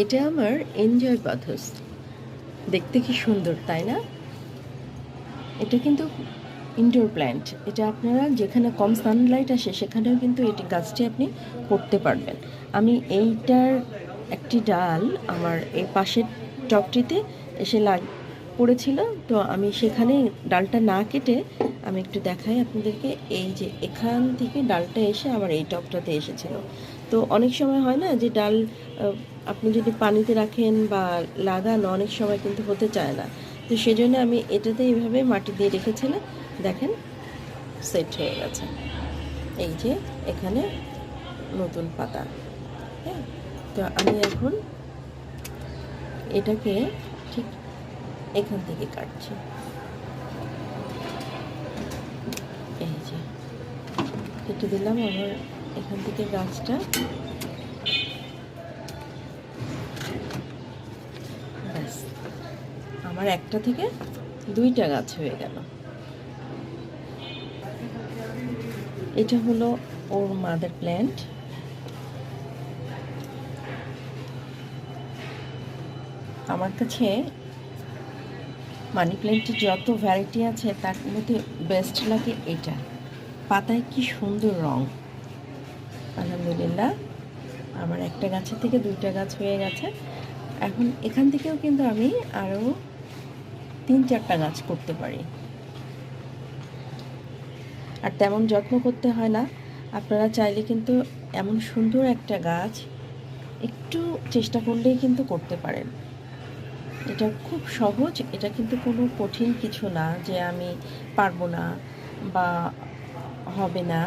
এটা আমার enjoy paths. দেখতে কি সুন্দর, তাই না? এটা কিন্তু ইনডোর প্ল্যান্ট। এটা আপনারা যেখানে কম সানলাইট আসে সেখানেও কিন্তু এটি গাছটি আপনি করতে পারবেন। আমি এইটার একটি ডাল আমার এই পাশের টবটিতে এসে পড়েছিল, তো আমি সেখানে ডালটা না কেটে আমি একটু দেখাই আপনাদেরকে। এই যে এখান থেকে ডালটা এসে আমার এই টবটাতে এসেছিল। তো অনেক সময় হয় না যে ডাল আপনি যদি পানিতে রাখেন বা লাগান, অনেক সময় কিন্তু হতে চায় না। তো সেজন্য আমি এটাতে এইভাবে মাটি দিয়ে রেখেছিলাম। দেখেন সেট হয়ে গেছে। এই যে এখানে নতুন পাতা। হ্যাঁ, তো আমি এখন এটাকে ঠিক এখান থেকে কাটছি। এই যে কেটে দিলাম আমার এখান থেকে গাছটা। ব্যাস, আমার একটা থেকে দুইটা গাছ হয়ে গেল। এটা হলো ওর মাদার প্ল্যান্ট। আমার কাছে মানি প্ল্যান্টের যত ভ্যারাইটি আছে তার মধ্যে বেস্ট লাগে এটা। পাতায় কি সুন্দর রং। আলহামদুলিল্লাহ, আমার একটা গাছের থেকে দুইটা গাছ হয়ে গেছে। এখন এখান থেকেও কিন্তু আমি আরও 3-4টা গাছ করতে পারি। আর তেমন যত্ন করতে হয় না। আপনারা চাইলে কিন্তু এমন সুন্দর একটা গাছ একটু চেষ্টা করলেই কিন্তু করতে পারেন। এটা খুব সহজ। এটা কিন্তু কোনো কঠিন কিছু না যে আমি পারবো না বা হবে না।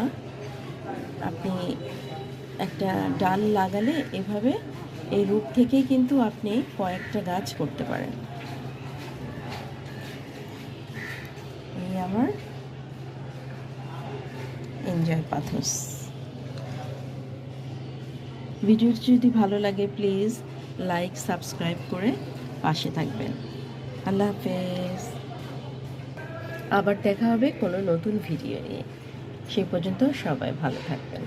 আপনি একটা ডাল লাগালে এভাবে এই রূপ থেকেই কিন্তু আপনি কয়েকটা গাছ করতে পারেন। এই আমার এনজয় পাথস। ভিডিওটি যদি ভালো লাগে প্লিজ লাইক সাবস্ক্রাইব করে পাশে থাকবেন। আল্লাহ হাফেজ। আবার দেখা হবে কোনো নতুন ভিডিও নিয়ে। সেই পর্যন্ত সবাই ভালো থাকবেন।